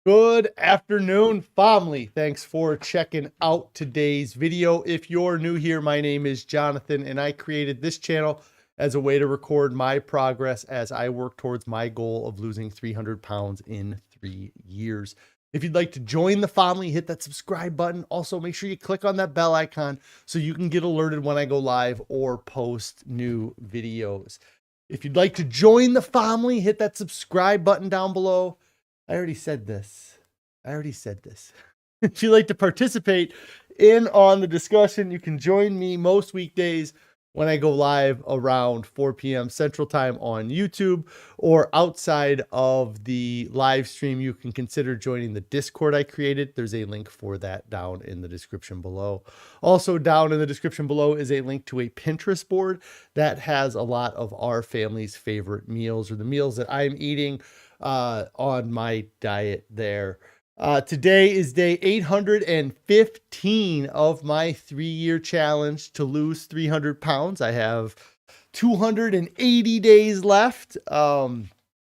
Good afternoon, family. Thanks for checking out today's video. If you're new here, my name is Jonathan, and I created this channel as a way to record my progress as I work towards my goal of losing 300 pounds in 3 years. If you'd like to join the family, hit that subscribe button. Also, make sure you click on that bell icon so you can get alerted when I go live or post new videos. If you'd like to join the family, hit that subscribe button down below. I already said this. If you'd like to participate on the discussion, you can join me most weekdays when I go live around 4 p.m. Central Time on YouTube, or outside of the live stream, you can consider joining the Discord I created. There's a link for that down in the description below. Also down in the description below is a link to a Pinterest board that has a lot of our family's favorite meals, or the meals that I'm eating on my diet there. Today is day 815 of my 3-year challenge to lose 300 pounds. I have 280 days left. I've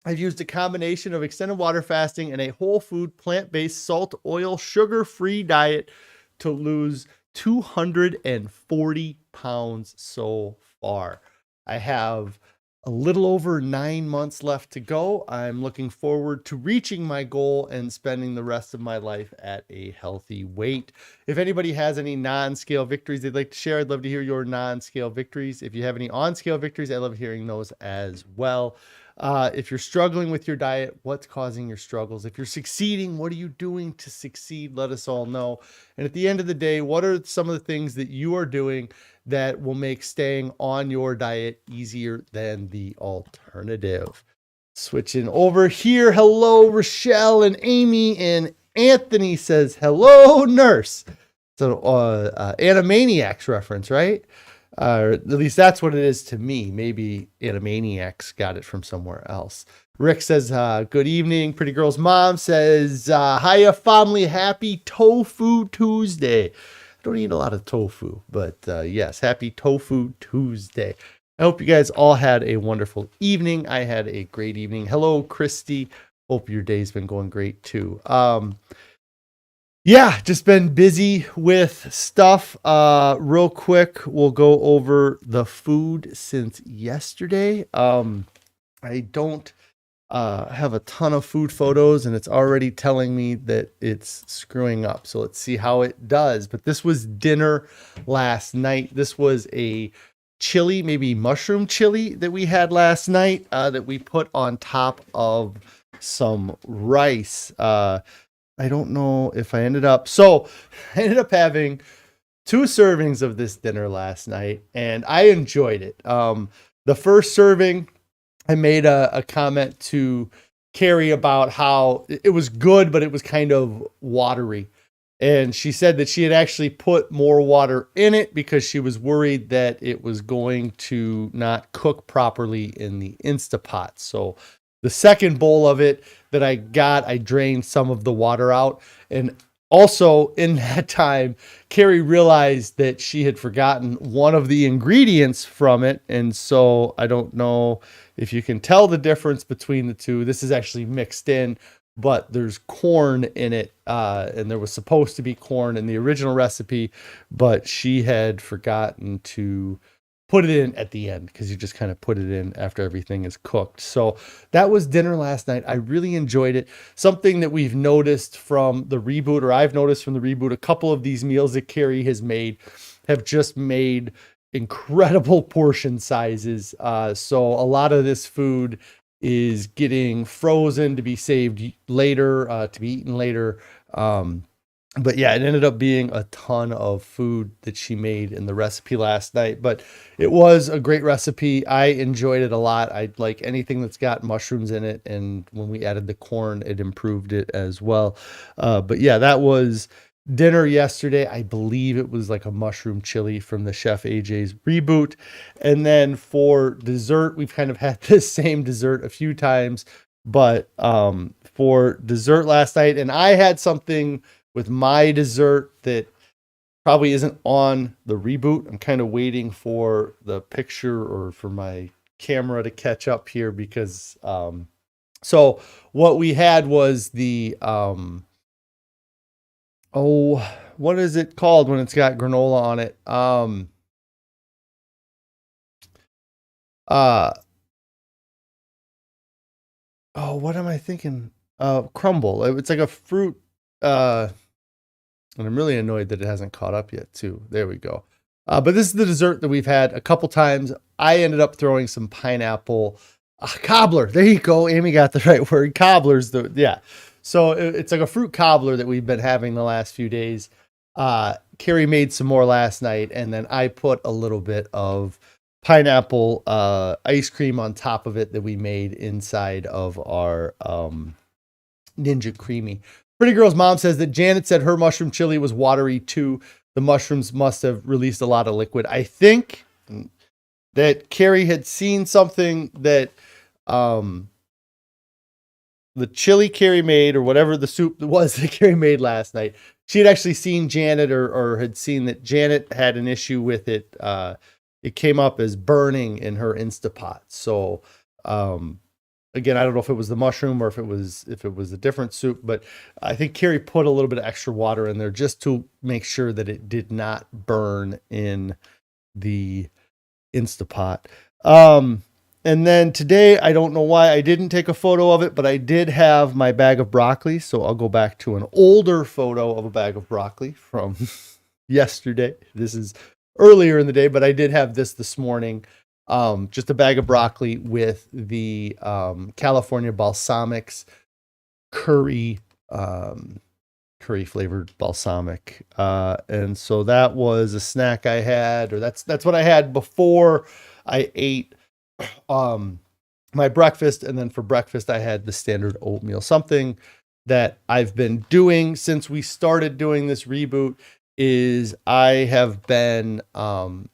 used a combination of extended water fasting and a whole food, plant-based, salt, oil, sugar-free diet to lose 240 pounds so far. I have a little over 9 months left to go. I'm looking forward to reaching my goal and spending the rest of my life at a healthy weight. If anybody has any non-scale victories they'd like to share, I'd love to hear your non-scale victories. If you have any on-scale victories, I love hearing those as well. If you're struggling with your diet, what's causing your struggles? If you're succeeding, what are you doing to succeed? Let us all know. And at the end of the day, what are some of the things that you are doing that will make staying on your diet easier than the alternative? Switching over here. Hello, Rochelle and Amy, and Anthony says, hello, nurse. So Animaniacs reference, right? At least that's what it is to me. Maybe Animaniacs got it from somewhere else. Rick says, good evening. Pretty Girl's mom says, hiya family, happy Tofu Tuesday. I don't eat a lot of tofu, but yes, happy Tofu Tuesday. I hope you guys all had a wonderful evening. I had a great evening. Hello, Christy. Hope your day's been going great too. Yeah, just been busy with stuff. Real quick, we'll go over the food since yesterday. I don't have a ton of food photos, and it's already telling me that it's screwing up. So let's see how it does. But this was dinner last night. This was a chili, maybe mushroom chili that we had last night that we put on top of some rice. I don't know if I ended up having 2 servings of this dinner last night, and I enjoyed it. The first serving, I made a comment to Carrie about how it was good, but it was kind of watery. And she said that she had actually put more water in it because she was worried that it was going to not cook properly in the Instapot. So the second bowl of it that I got, I drained some of the water out. And also in that time, Carrie realized that she had forgotten one of the ingredients from it. And so I don't know if you can tell the difference between the two. This is actually mixed in, but there's corn in it. And there was supposed to be corn in the original recipe, but she had forgotten to put it in at the end, because you just kind of put it in after everything is cooked. So that was dinner last night. I really enjoyed it. Something that we've noticed from the reboot, or I've noticed from the reboot, a couple of these meals that Carrie has made have just made incredible portion sizes. So a lot of this food is getting frozen to be saved later, to be eaten later. But yeah, it ended up being a ton of food that she made in the recipe last night, but it was a great recipe. I enjoyed it a lot. I like anything that's got mushrooms in it. And when we added the corn, it improved it as well. But yeah, that was dinner yesterday. I believe it was like a mushroom chili from the Chef AJ's reboot. And then for dessert, we've kind of had this same dessert a few times, but for dessert last night, and I had something with my dessert that probably isn't on the reboot. I'm kind of waiting for the picture or for my camera to catch up here, because So what we had was the, what is it called when it's got granola on it? What am I thinking? Crumble. It's like a fruit, and I'm really annoyed that it hasn't caught up yet too. There we go. But this is the dessert that we've had a couple times. I ended up throwing some pineapple cobbler. There you go. Amy got the right word. Cobbler's yeah. So it's like a fruit cobbler that we've been having the last few days. Carrie made some more last night, and then I put a little bit of pineapple ice cream on top of it that we made inside of our Ninja Creamy. Pretty Girl's mom says that Janet said her mushroom chili was watery too. The mushrooms must have released a lot of liquid. I think that Carrie had seen something that the chili Carrie made, or whatever the soup was that Carrie made last night. She had actually seen Janet, or had seen that Janet had an issue with it. It came up as burning in her Instapot. So, again, I don't know if it was the mushroom or if it was a different soup, but I think Carrie put a little bit of extra water in there just to make sure that it did not burn in the Instapot. And then today, I don't know why I didn't take a photo of it, but I did have my bag of broccoli. So I'll go back to an older photo of a bag of broccoli from yesterday. This is earlier in the day, but I did have this morning. Just a bag of broccoli with the California Balsamics curry flavored balsamic. And so that was a snack I had, or that's what I had before I ate my breakfast. And then for breakfast, I had the standard oatmeal. Something that I've been doing since we started doing this reboot is I have been kind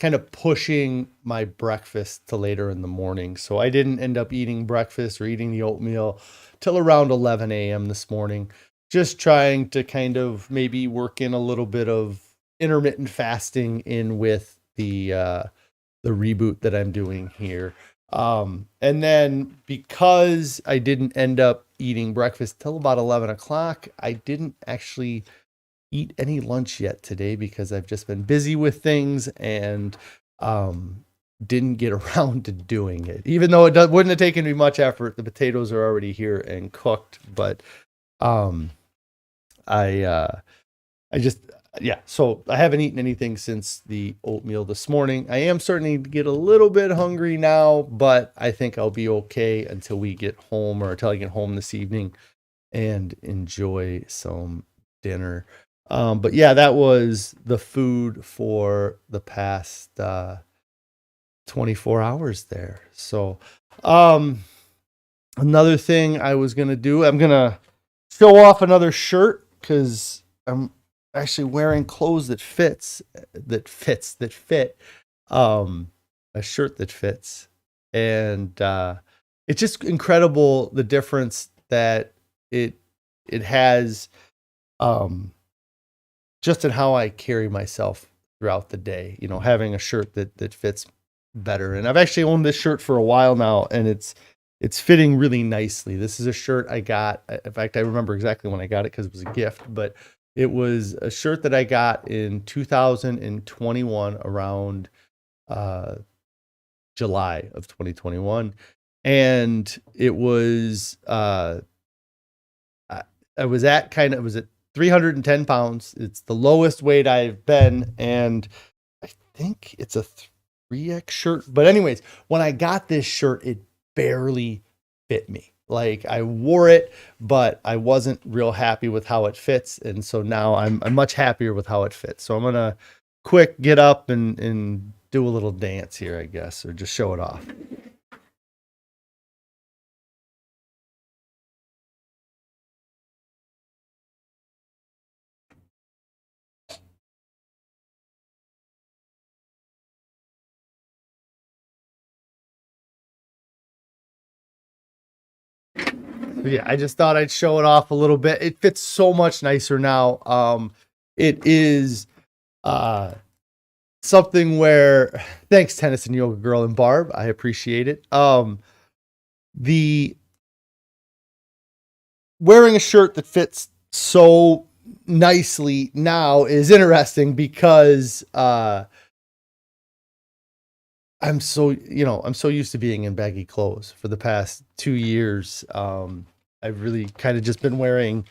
of pushing my breakfast to later in the morning. So I didn't end up eating breakfast or eating the oatmeal till around 11 a.m. this morning. Just trying to kind of maybe work in a little bit of intermittent fasting in with the reboot that I'm doing here. And then because I didn't end up eating breakfast till about 11 o'clock, I didn't actually eat any lunch yet today because I've just been busy with things and didn't get around to doing it. Even though it wouldn't have taken me much effort, the potatoes are already here and cooked. But so I haven't eaten anything since the oatmeal this morning. I am starting to get a little bit hungry now, but I think I'll be okay until we get home, or until I get home this evening and enjoy some dinner. But yeah, that was the food for the past 24 hours there. So another thing I was going to do, I'm going to show off another shirt because I'm actually wearing clothes that fit, a shirt that fits. And it's just incredible the difference that it has just in how I carry myself throughout the day, having a shirt that fits better. And I've actually owned this shirt for a while now, and it's fitting really nicely. This is a shirt I got. In fact, I remember exactly when I got it because it was a gift, but it was a shirt that I got in 2021 around July of 2021. And it was, I was at 310 pounds. It's the lowest weight I've been. And I think it's a 3X shirt. But anyways, when I got this shirt, it barely fit me. Like, I wore it, but I wasn't real happy with how it fits. And so now I'm much happier with how it fits. So I'm going to quick get up and do a little dance here, I guess, or just show it off. Yeah, I just thought I'd show it off a little bit. It fits so much nicer now. It is something where, thanks Tennis and Yoga Girl and Barb, I appreciate it. wearing a shirt that fits so nicely now is interesting because I'm so used to being in baggy clothes for the past 2 years. I've really kind of just been wearing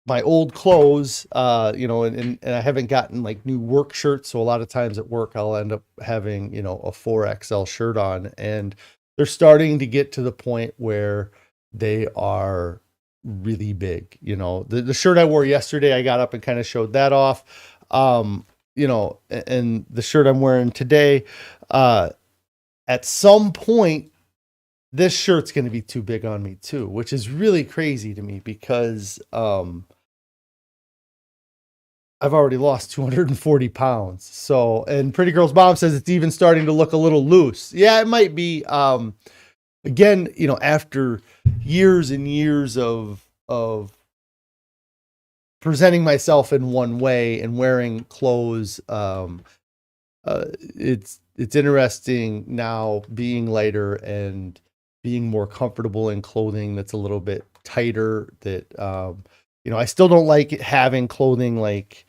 my old clothes, and I haven't gotten like new work shirts. So a lot of times at work, I'll end up having, a 4XL shirt on, and they're starting to get to the point where they are really big. The shirt I wore yesterday, I got up and kind of showed that off. And the shirt I'm wearing today, at some point, this shirt's going to be too big on me too, which is really crazy to me because, I've already lost 240 pounds. So, and Pretty Girl's mom says it's even starting to look a little loose. Yeah, it might be. Again, after years and years of presenting myself in one way and wearing clothes, it's interesting now being lighter and being more comfortable in clothing that's a little bit tighter. That I still don't like having clothing like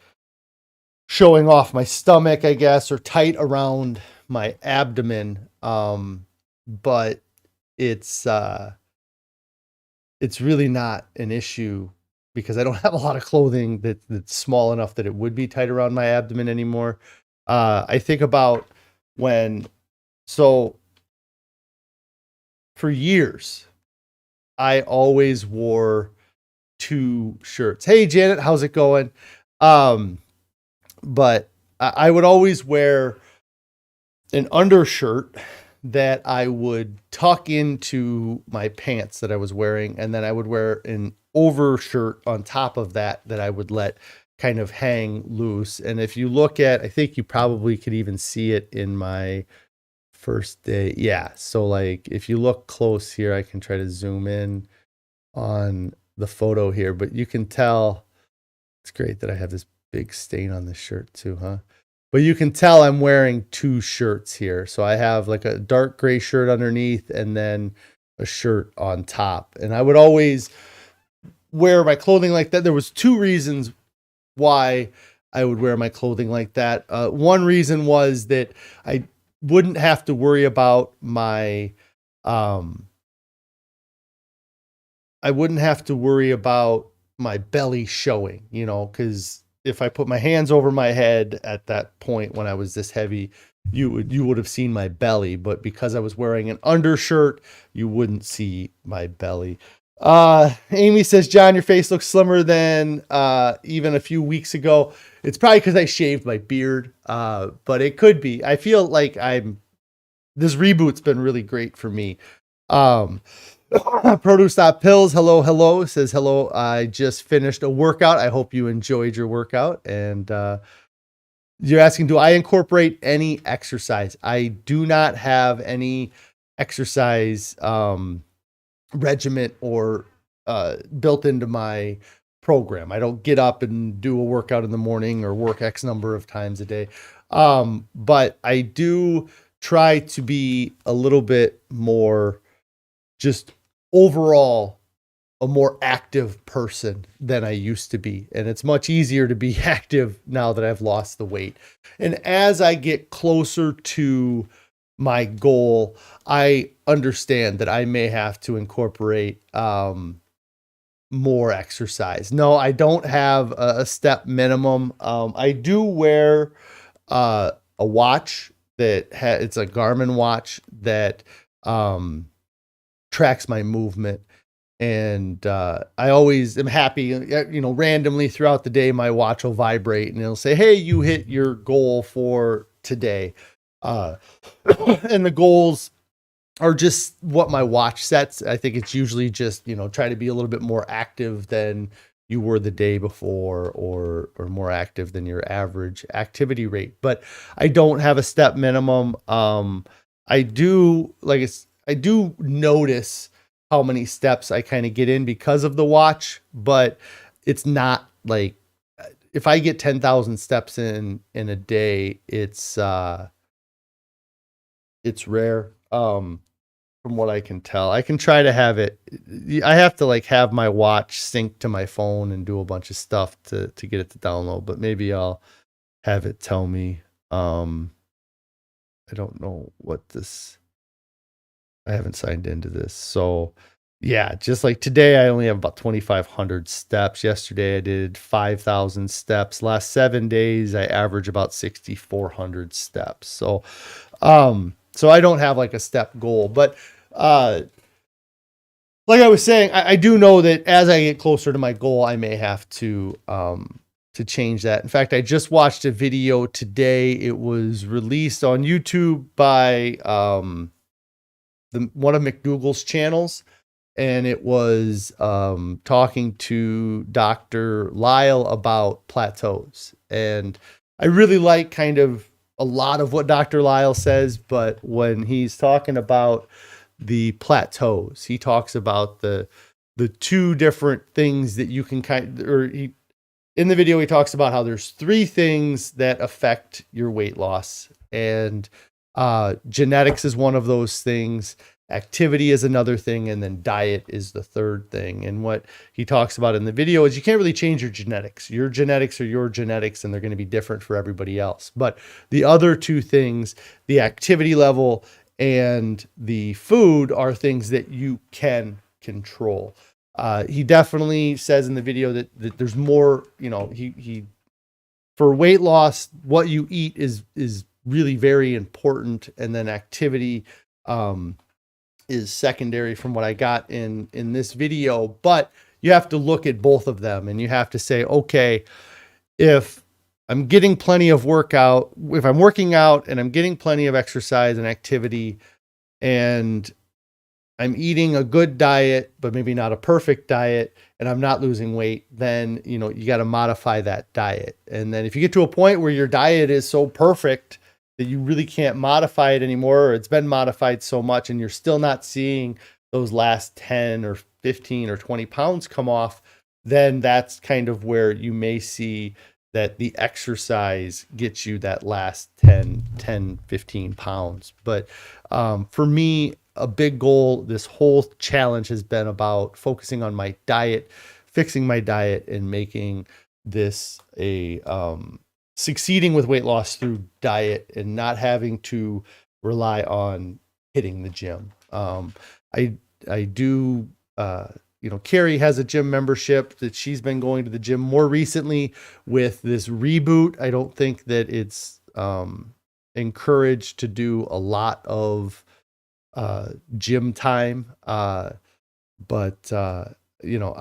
showing off my stomach, I guess, or tight around my abdomen. But it's really not an issue because I don't have a lot of clothing that's small enough that it would be tight around my abdomen anymore. I think about for years, I always wore 2 shirts. Hey, Janet, how's it going? But I would always wear an undershirt that I would tuck into my pants that I was wearing. And then I would wear an overshirt on top of that I would let kind of hang loose. And if you look at, I think you probably could even see it in my first day. Yeah. So like, if you look close here, I can try to zoom in on the photo here, but you can tell it's great that I have this big stain on this shirt too, huh? But you can tell I'm wearing 2 shirts here. So I have like a dark gray shirt underneath and then a shirt on top. And I would always wear my clothing like that. There was 2 reasons why I would wear my clothing like that. One reason was that I wouldn't have to worry about my belly showing, because if I put my hands over my head at that point when I was this heavy, you would have seen my belly. But because I was wearing an undershirt, you wouldn't see my belly. Amy says, John, your face looks slimmer than even a few weeks ago. It's probably because I shaved my beard, but it could be. I feel like this reboot's been really great for me. Produce.pills, hello, says hello. I just finished a workout. I hope you enjoyed your workout. And you're asking, do I incorporate any exercise? I do not have any exercise regiment or built into my program. I don't get up and do a workout in the morning or work X number of times a day. But I do try to be a little bit more just overall a more active person than I used to be. And it's much easier to be active now that I've lost the weight. And as I get closer to my goal, I understand that I may have to incorporate more exercise. No, I don't have a step minimum. I do wear a watch that it's a Garmin watch that tracks my movement. And I always am happy, randomly throughout the day, my watch will vibrate and it'll say, hey, you hit your goal for today. And the goals are just what my watch sets. I think it's usually just, try to be a little bit more active than you were the day before or more active than your average activity rate. But I don't have a step minimum. I do notice how many steps I kind of get in because of the watch, but it's not like if I get 10,000 steps in a day, it's rare. from what I can tell. I can try to have it. I have to like have my watch sync to my phone and do a bunch of stuff to get it to download, but maybe I'll have it tell me. I don't know what this, I haven't signed into this. So yeah, just like today, I only have about 2,500 steps. Yesterday, I did 5,000 steps. Last 7 days, I average about 6,400 steps. So, so I don't have like a step goal, but, like I was saying, I do know that as I get closer to my goal, I may have to change that. In fact, I just watched a video today. It was released on YouTube by, one of McDougall's channels. And it was talking to Dr. Lisle about plateaus. And I really like kind of a lot of what Dr. Lisle says, but when he's talking about the plateaus, he talks about the two different things that you can in the video, he talks about how there's 3 things that affect your weight loss. And genetics is one of those things. Activity is another thing, and then diet is the third thing. And what he talks about in the video is you can't really change your genetics. Your genetics are your genetics, and they're going to be different for everybody else. But the other 2 things, the activity level and the food, are things that you can control. He definitely says in the video that there's more, you know, he for weight loss, what you eat is really very important. And then activity, is secondary from what I got in this video, but you have to look at both of them and you have to say, okay, if I'm getting plenty of workout, if I'm working out and I'm getting plenty of exercise and activity and I'm eating a good diet, but maybe not a perfect diet, and I'm not losing weight, then, you know, you got to modify that diet. And then if you get to a point where your diet is so perfect that you really can't modify it anymore, or it's been modified so much and you're still not seeing those last 10 or 15 or 20 pounds come off, then that's kind of where you may see that the exercise gets you that last 10, 15 pounds. But for me, a big goal, this whole challenge has been about focusing on my diet, fixing my diet, and making this a, succeeding with weight loss through diet and not having to rely on hitting the gym. I do, you know, Carrie has a gym membership that she's been going to the gym more recently with this reboot. I don't think that it's encouraged to do a lot of gym time. But you know,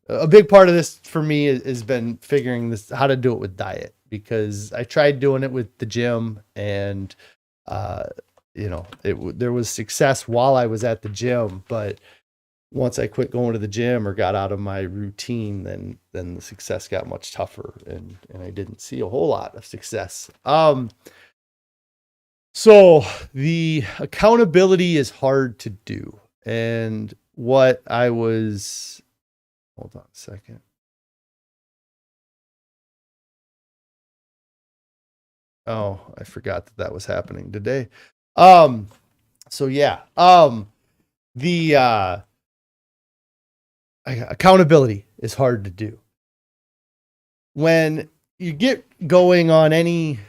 a big part of this for me has been figuring this, how to do it with diet, because I tried doing it with the gym and, you know, there was success while I was at the gym, but once I quit going to the gym or got out of my routine, then the success got much tougher and I didn't see a whole lot of success. So the accountability is hard to do. And what I was, hold on a second. Oh, I forgot that was happening today. So yeah, the accountability is hard to do. When you get going on any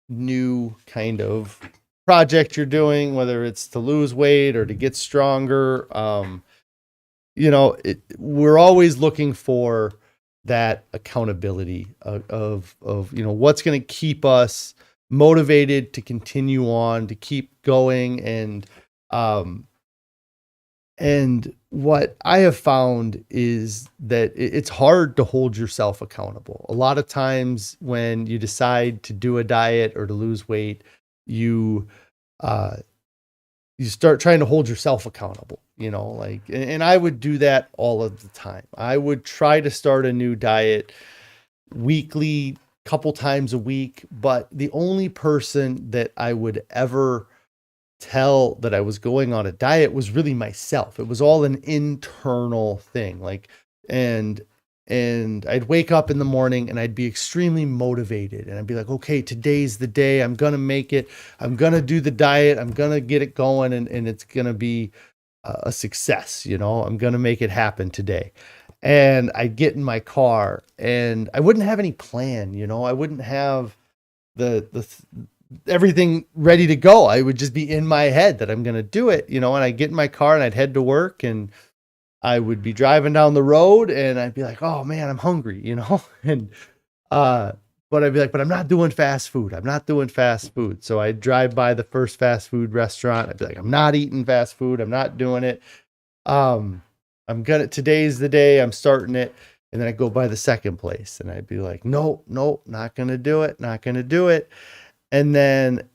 new kind of project you're doing, whether it's to lose weight or to get stronger, you know, we're always looking for that accountability of you know, what's going to keep us motivated to continue on, to keep going. And what I have found is that it's hard to hold yourself accountable. A lot of times when you decide to do a diet or to lose weight, you start trying to hold yourself accountable, you know, like, and I would do that all of the time. I would try to start a new diet weekly, couple times a week, but the only person that I would ever tell that I was going on a diet was really myself. It was all an internal thing. Like, and and I'd wake up in the morning and I'd be extremely motivated, and I'd be like, okay, today's the day. I'm going to make it. I'm going to do the diet. I'm going to get it going, and it's going to be a success. I'm going to make it happen today. And I'd get in my car and I wouldn't have any plan. I wouldn't have the everything ready to go. I would just be in my head that I'm going to do it, and I'd get in my car and I'd head to work, and I would be driving down the road and I'd be like, oh man, I'm hungry, and, but I'd be like, but I'm not doing fast food. I'm not doing fast food. So I'd drive by the first fast food restaurant. I'd be like, I'm not eating fast food. I'm not doing it. Today's the day I'm starting it. And then I go by the second place and I'd be like, no, not going to do it. Not going to do it. And then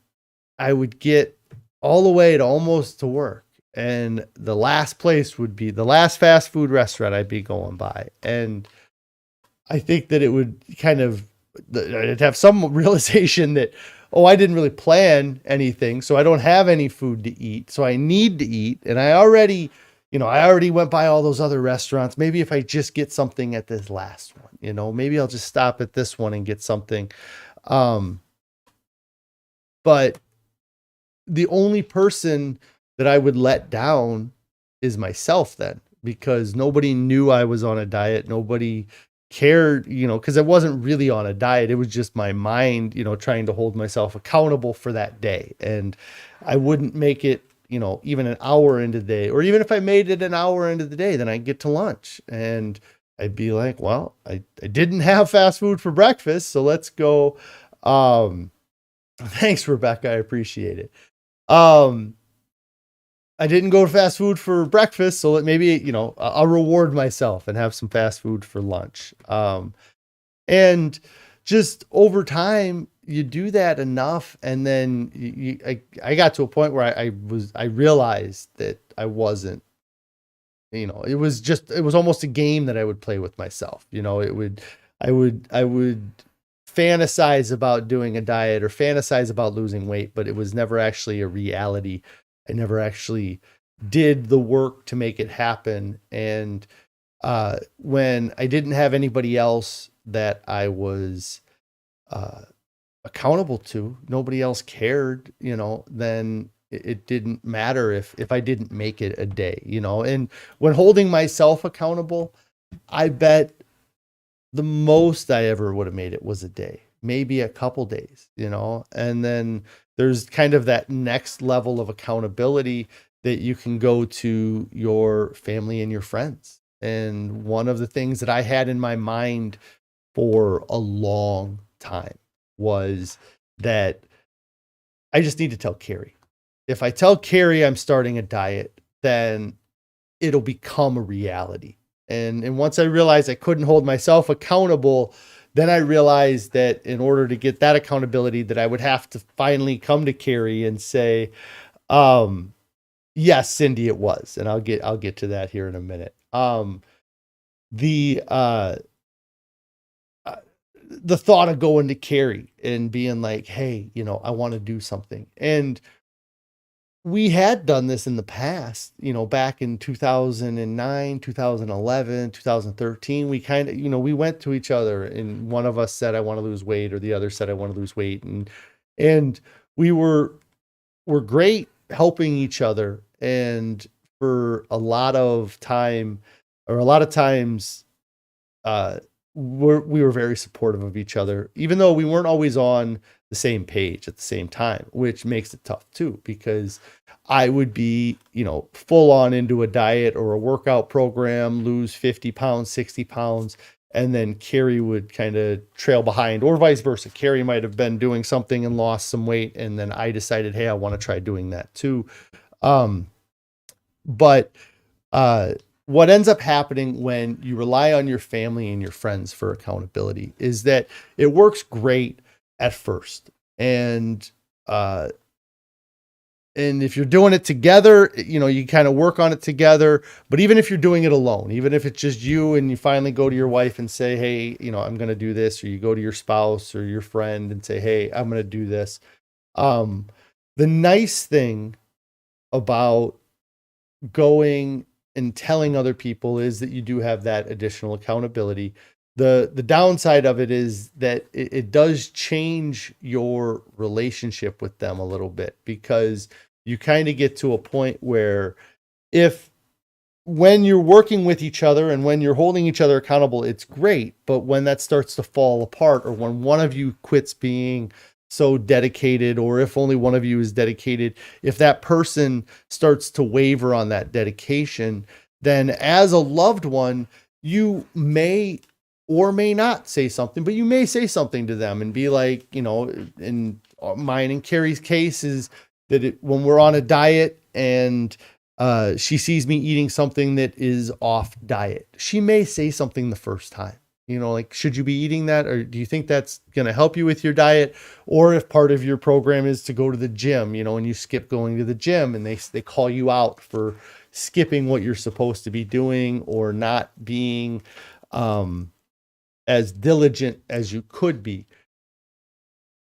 I would get all the way to almost to work. And the last place would be the last fast food restaurant I'd be going by. And I think that it would I'd have some realization that, I didn't really plan anything. So I don't have any food to eat. So I need to eat. And I already went by all those other restaurants. Maybe if I just get something at this last one, maybe I'll just stop at this one and get something. But the only person that I would let down is myself then, because nobody knew I was on a diet. Nobody cared, because I wasn't really on a diet. It was just my mind, trying to hold myself accountable for that day. And I wouldn't make it, even an hour into the day, or even if I made it an hour into the day, then I'd get to lunch and I'd be like, well, I didn't have fast food for breakfast. So let's go. Thanks, Rebecca. I appreciate it. I didn't go to fast food for breakfast, so maybe, I'll reward myself and have some fast food for lunch. And just over time, you do that enough. And then I got to a point where I realized that I wasn't, it was almost a game that I would play with myself. I would fantasize about doing a diet or fantasize about losing weight, but it was never actually a reality. I never actually did the work to make it happen. And when I didn't have anybody else that I was accountable to, nobody else cared, then it didn't matter if I didn't make it a day, and when holding myself accountable, I bet the most I ever would have made it was a day, maybe a couple days, and then there's kind of that next level of accountability that you can go to your family and your friends. And one of the things that I had in my mind for a long time was that I just need to tell Carrie. If I tell Carrie I'm starting a diet, then it'll become a reality. And once I realized I couldn't hold myself accountable, then I realized that in order to get that accountability, that I would have to finally come to Carrie and say, yes, Cindy, it was. And I'll get to that here in a minute. The thought of going to Carrie and being like, hey, I want to do something. And we had done this in the past, back in 2009, 2011, 2013, we kind of, we went to each other and one of us said, I want to lose weight, or the other said, I want to lose weight. And we were great helping each other. And for a lot of times, we were very supportive of each other, even though we weren't always on the same page at the same time, which makes it tough too, because I would be, full on into a diet or a workout program, lose 50 pounds, 60 pounds. And then Carrie would kind of trail behind, or vice versa. Carrie might have been doing something and lost some weight. And then I decided, hey, I want to try doing that too. But what ends up happening when you rely on your family and your friends for accountability is that it works great at first. And if you're doing it together, you kind of work on it together. But even if you're doing it alone, even if it's just you and you finally go to your wife and say, hey, I'm going to do this, or you go to your spouse or your friend and say, hey, I'm going to do this. The nice thing about going and telling other people is that you do have that additional accountability. The downside of it is that it does change your relationship with them a little bit, because you kind of get to a point where if when you're working with each other and when you're holding each other accountable, it's great. But when that starts to fall apart, or when one of you quits being so dedicated, or if only one of you is dedicated, if that person starts to waver on that dedication, then as a loved one, you may or may not say something, but you may say something to them and be like, in mine and Carrie's case is that when we're on a diet and she sees me eating something that is off diet, she may say something the first time, like, should you be eating that? Or do you think that's going to help you with your diet? Or if part of your program is to go to the gym, and you skip going to the gym, and they call you out for skipping what you're supposed to be doing, or not being as diligent as you could be.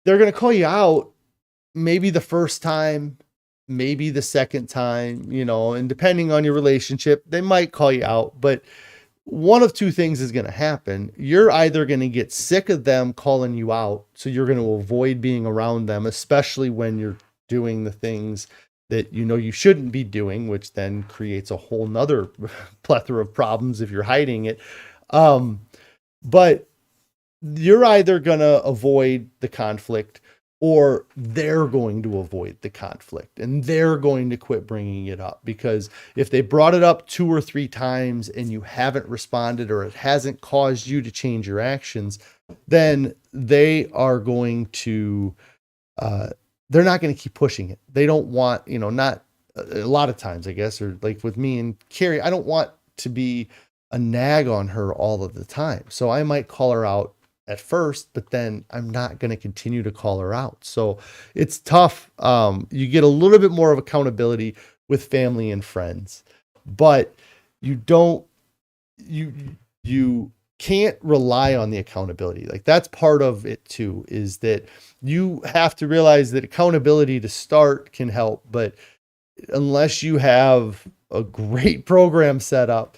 They're going to call you out maybe the first time, maybe the second time, and depending on your relationship, they might call you out. But one of two things is going to happen. You're either going to get sick of them calling you out, so you're going to avoid being around them, especially when you're doing the things that you shouldn't be doing, which then creates a whole nother plethora of problems if you're hiding it. But you're either going to avoid the conflict, or they're going to avoid the conflict, and they're going to quit bringing it up. Because if they brought it up 2 or 3 times and you haven't responded, or it hasn't caused you to change your actions, then they are going to, they're not going to keep pushing it. They don't want, not a lot of times, I guess, or like with me and Carrie, I don't want to be a nag on her all of the time. So I might call her out at first, but then I'm not going to continue to call her out. So it's tough. You get a little bit more of accountability with family and friends, but you can't rely on the accountability. Like, that's part of it too, is that you have to realize that accountability to start can help, but unless you have a great program set up,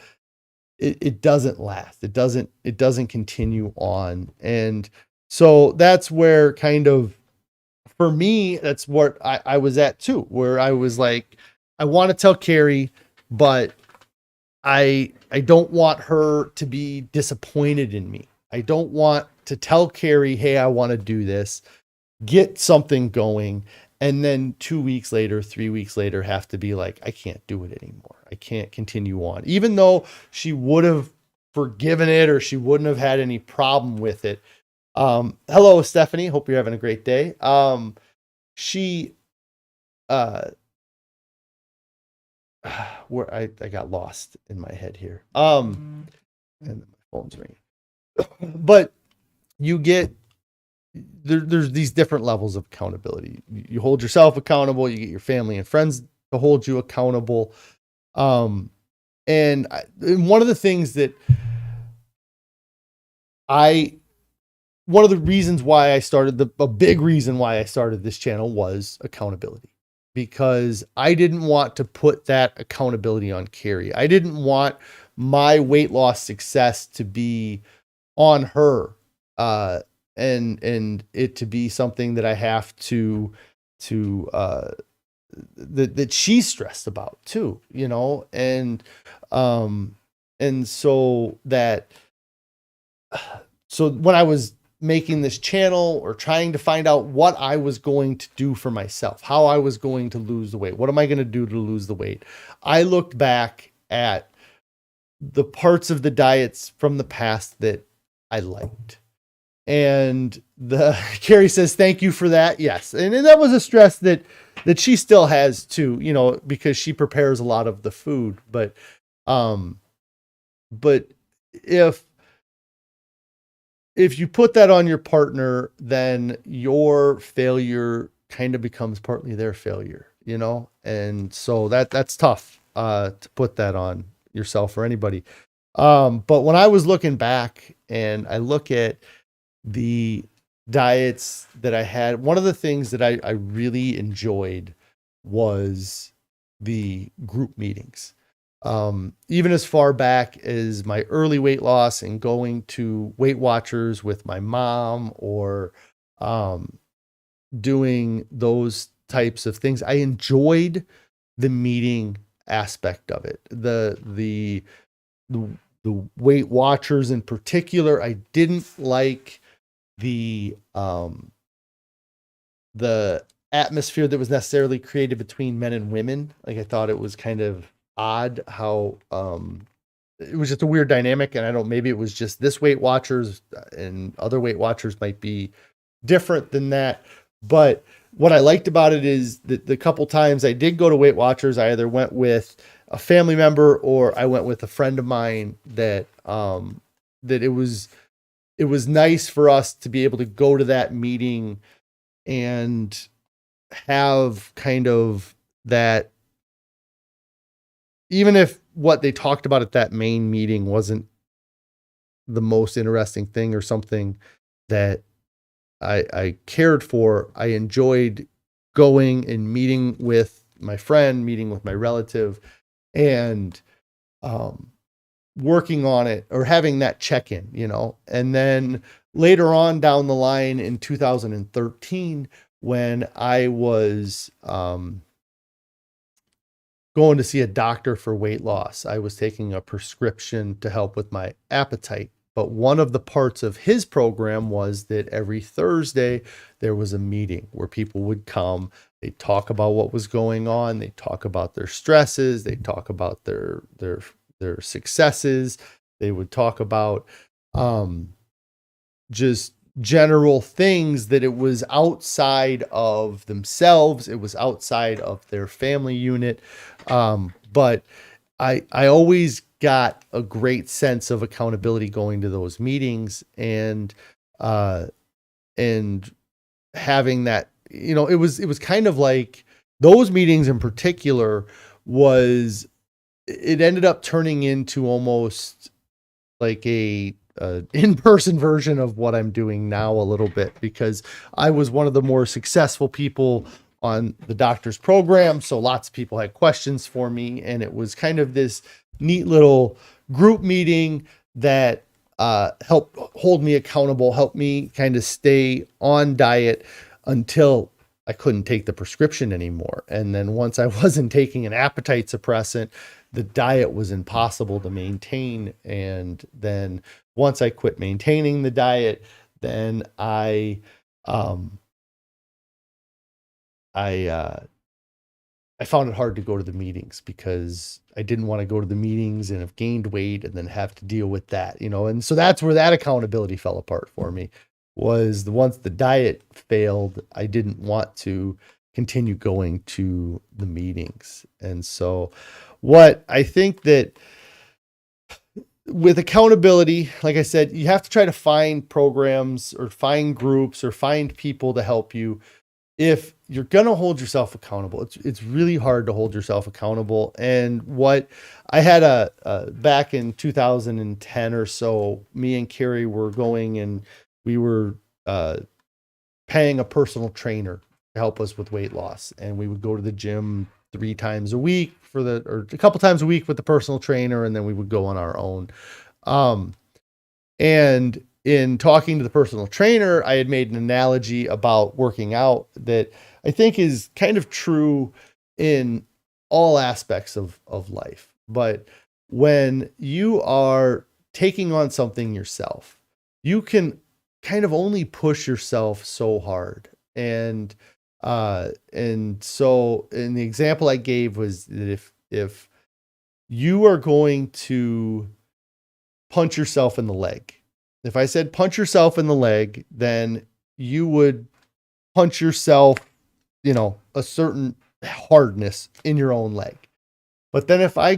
it doesn't last. It doesn't continue on. And so that's where kind of, for me, that's what I was at too, where I was like, I want to tell Carrie, but I don't want her to be disappointed in me. I don't want to tell Carrie, hey, I want to do this, get something going, and then 2 weeks later, 3 weeks later, have to be like, I can't do it anymore. I can't continue on. Even though she would have forgiven it, or she wouldn't have had any problem with it. Hello, Stephanie. Hope you're having a great day. She, where I got lost in my head here. And my phone's ringing. But you get, there's these different levels of accountability. You hold yourself accountable. You get your family and friends to hold you accountable. And one of the things that one of the reasons why I started, a big reason why I started this channel was accountability, because I didn't want to put that accountability on Carrie. I didn't want my weight loss success to be on her, and it to be something that I have to that she's stressed about too, and so when I was making this channel, or trying to find out what I was going to do for myself, how I was going to lose the weight, what am I going to do to lose the weight, I looked back at the parts of the diets from the past that I liked. And Carrie says, thank you for that. Yes. And that was a stress that she still has too, because she prepares a lot of the food, but if you put that on your partner, then your failure kind of becomes partly their failure, and so that's tough, to put that on yourself or anybody. But when I was looking back and I look at the diets that I had, one of the things that I really enjoyed was the group meetings. even as far back as my early weight loss and going to Weight Watchers with my mom, or doing those types of things. I enjoyed the meeting aspect of it. The Weight Watchers in particular, I didn't like the atmosphere that was necessarily created between men and women. Like, I thought it was kind of odd how it was just a weird dynamic. And I don't, maybe it was just this Weight Watchers, and other Weight Watchers might be different than that. But what I liked about it is that the couple times I did go to Weight Watchers, I either went with a family member or I went with a friend of mine, that it was nice for us to be able to go to that meeting and have kind of that, even if what they talked about at that main meeting wasn't the most interesting thing or something that I cared for, I enjoyed going and meeting with my friend, meeting with my relative, and working on it, or having that check-in, and then later on down the line in 2013, when I was going to see a doctor for weight loss, I was taking a prescription to help with my appetite. But one of the parts of his program was that every Thursday there was a meeting where people would come, they'd talk about what was going on, they'd talk about their stresses, they'd talk about their successes, they would talk about just general things, that it was outside of themselves, it was outside of their family unit. But I always got a great sense of accountability going to those meetings, and having that, it was kind of like those meetings in particular it ended up turning into almost like a in-person version of what I'm doing now a little bit, because I was one of the more successful people on the doctor's program. So lots of people had questions for me, and it was kind of this neat little group meeting that helped hold me accountable, helped me kind of stay on diet until I couldn't take the prescription anymore. And then once I wasn't taking an appetite suppressant, the diet was impossible to maintain. And then once I quit maintaining the diet, then I found it hard to go to the meetings, because I didn't want to go to the meetings and have gained weight and then have to deal with that, and so that's where that accountability fell apart for me, was once the diet failed, I didn't want to continue going to the meetings. And so what I think that with accountability, like I said, you have to try to find programs or find groups or find people to help you. If you're going to hold yourself accountable, it's really hard to hold yourself accountable. And what I had back in 2010 or so, me and Carrie were going, and we were paying a personal trainer to help us with weight loss. And we would go to the gym 3 times a week or a couple times a week with the personal trainer. And then we would go on our own. And in talking to the personal trainer, I had made an analogy about working out that I think is kind of true in all aspects of life. But when you are taking on something yourself, you can kind of only push yourself so hard. And so in the example I gave was that if you are going to punch yourself in the leg, if I said punch yourself in the leg, then you would punch yourself, a certain hardness in your own leg. But then if I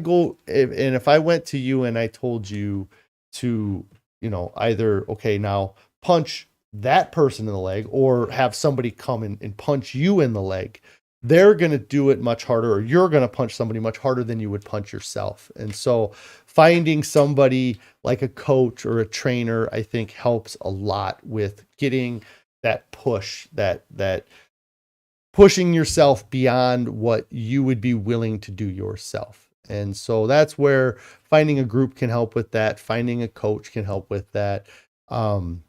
went to you and I told you to, either, okay, now punch that person in the leg, or have somebody come and punch you in the leg, they're going to do it much harder, or you're going to punch somebody much harder than you would punch yourself. And so finding somebody like a coach or a trainer, I think, helps a lot with getting that push, that pushing yourself beyond what you would be willing to do yourself. And so that's where finding a group can help with that. Finding a coach can help with that. Another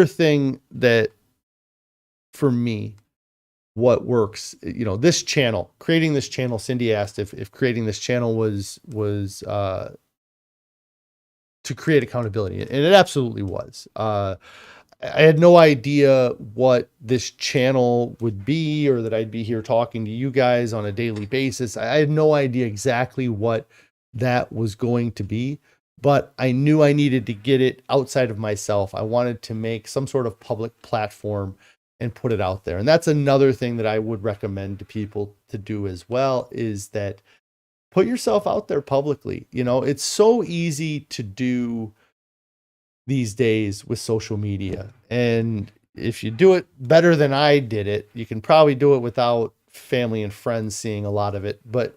thing that for me, what works, this channel, creating this channel, Cindy asked if creating this channel was to create accountability. And it absolutely was. I had no idea what this channel would be, or that I'd be here talking to you guys on a daily basis. I had no idea exactly what that was going to be, but I knew I needed to get it outside of myself. I wanted to make some sort of public platform and put it out there. And that's another thing that I would recommend to people to do as well, is that put yourself out there publicly. It's so easy to do these days with social media. And if you do it better than I did it, you can probably do it without family and friends seeing a lot of it. But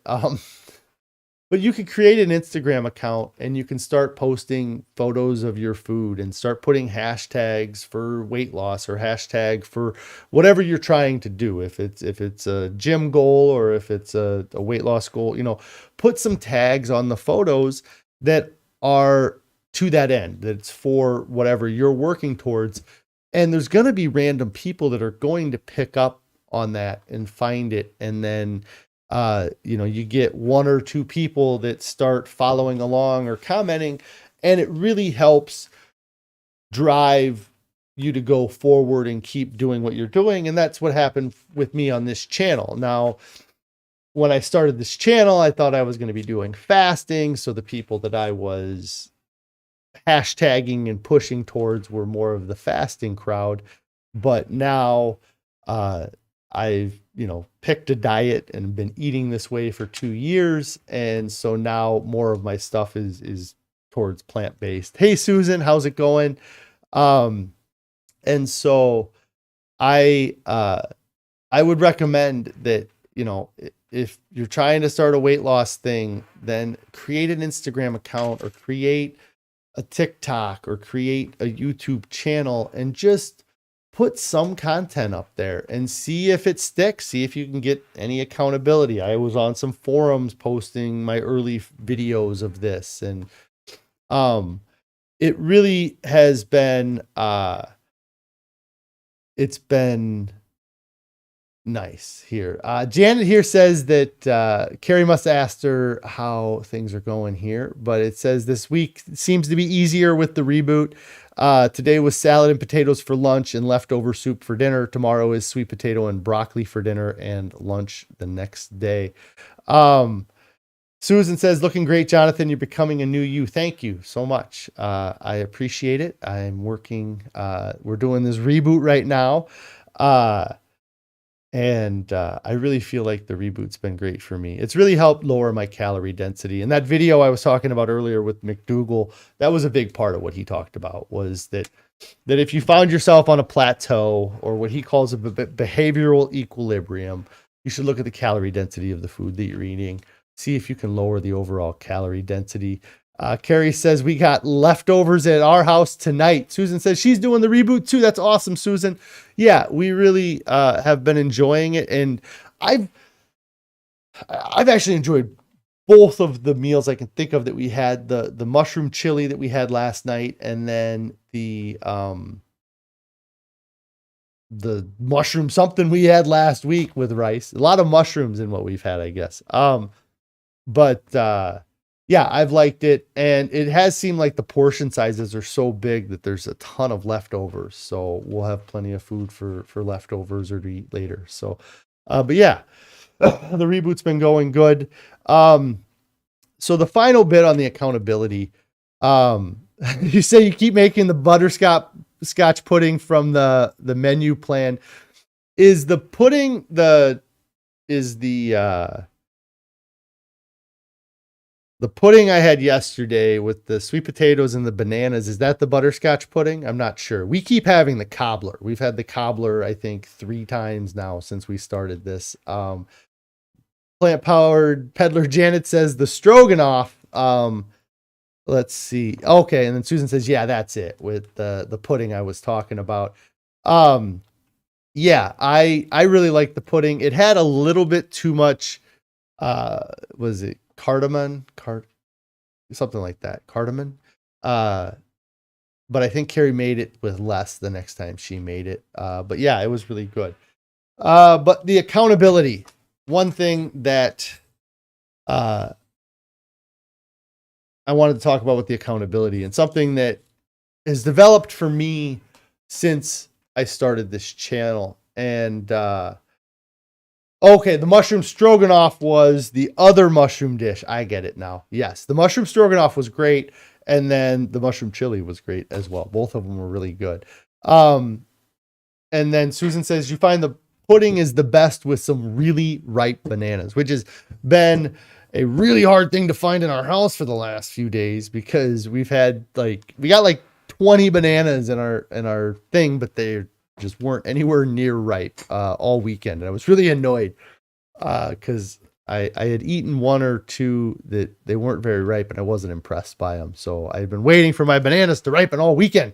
you could create an Instagram account and you can start posting photos of your food and start putting hashtags for weight loss or hashtag for whatever you're trying to do. If it's a gym goal or if it's a weight loss goal, put some tags on the photos that are to that end, that it's for whatever you're working towards. And there's going to be random people that are going to pick up on that and find it. And then, you get one or two people that start following along or commenting, and it really helps drive you to go forward and keep doing what you're doing. And that's what happened with me on this channel. Now, when I started this channel, I thought I was going to be doing fasting. So the people that I was hashtagging and pushing towards were more of the fasting crowd. But now I've picked a diet and been eating this way for 2 years, and so now more of my stuff is towards plant-based. Hey Susan, how's it going? And so I would recommend that, if you're trying to start a weight loss thing, then create an Instagram account or create a TikTok or create a YouTube channel and just put some content up there and see if it sticks. See if you can get any accountability. I was on some forums posting my early videos of this, and it really has been it's been nice here. Janet here says that Carrie must have asked her how things are going here, but it says this week seems to be easier with the reboot. Today was salad and potatoes for lunch and leftover soup for dinner. Tomorrow is sweet potato and broccoli for dinner and lunch the next day. Susan says, looking great, Jonathan. You're becoming a new you. Thank you so much. I appreciate it. I'm working. We're doing this reboot right now. And I really feel like the reboot's been great for me. It's really helped lower my calorie density. And that video I was talking about earlier with McDougall, that was a big part of what he talked about, was that if you found yourself on a plateau, or what he calls a behavioral equilibrium, you should look at the calorie density of the food that you're eating. See if you can lower the overall calorie density. Carrie says, we got leftovers at our house tonight. Susan says she's doing the reboot too. That's awesome, Susan. Yeah, we really have been enjoying it. And I've actually enjoyed both of the meals I can think of that we had. The mushroom chili that we had last night, and then the mushroom something we had last week with rice. A lot of mushrooms in what we've had, I guess. Yeah, I've liked it, and it has seemed like the portion sizes are so big that there's a ton of leftovers. So we'll have plenty of food for leftovers or to eat later. So, but yeah, the reboot's been going good. So the final bit on the accountability, you say you keep making the butterscotch pudding from the menu plan. Is the pudding the pudding I had yesterday with the sweet potatoes and the bananas, is that the butterscotch pudding? I'm not sure. We keep having the cobbler. We've had the cobbler, I think, 3 times now since we started this. Plant-powered peddler Janet says the stroganoff. Let's see. Okay, and then Susan says, yeah, that's it, with the pudding I was talking about. Yeah, I really like the pudding. It had a little bit too much, was it something like that, cardamom. Uh, but I think Carrie made it with less the next time she made it. But yeah, it was really good. But the accountability, one thing that uh, I wanted to talk about with the accountability, and something that has developed for me since I started this channel. And okay, the mushroom stroganoff was the other mushroom dish. I get it now. Yes, the mushroom stroganoff was great, and then the mushroom chili was great as well. Both of them were really good. And then Susan says, you find the pudding is the best with some really ripe bananas, which has been a really hard thing to find in our house for the last few days, because we got like 20 bananas in our thing, but they just weren't anywhere near ripe all weekend. And I was really annoyed because I had eaten one or two that they weren't very ripe, and I wasn't impressed by them. So I had been waiting for my bananas to ripen all weekend.